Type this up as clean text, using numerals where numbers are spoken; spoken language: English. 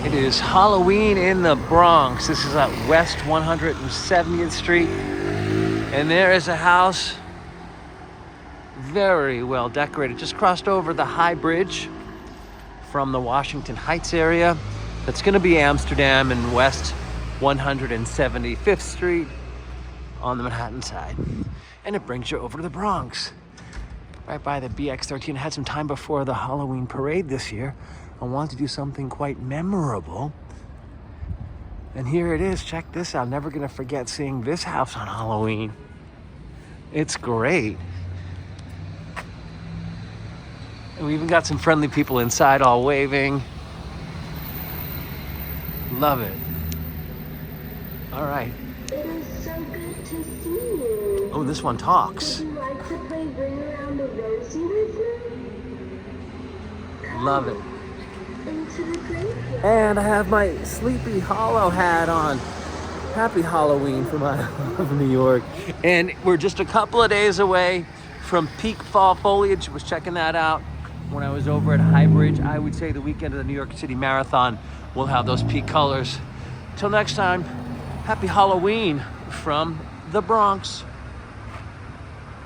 It is Halloween in the Bronx. This is at West 170th Street. And there is a house, very well decorated. Just crossed over the Highbridge from the Washington Heights area. That's gonna be Amsterdam and West 175th Street on the Manhattan side. And it brings you over to the Bronx, right by the BX13. I had some time before the Halloween parade this year. I wanted to do something quite memorable. And here it is, check this out. Never gonna forget seeing this house on Halloween. It's great. And we even got some friendly people inside all waving. Love it. All right. It is so good to see you. Oh, this one talks. Would you like to play Ring Around the Rosie with me? Love it. Into the graveyard. And I have my Sleepy Hollow hat on. Happy Halloween from I Love New York. And we're just a couple of days away from peak fall foliage. Was checking that out when I was over at Highbridge. I would say the weekend of the New York City Marathon, we'll have those peak colors. Till next time, happy Halloween from the Bronx.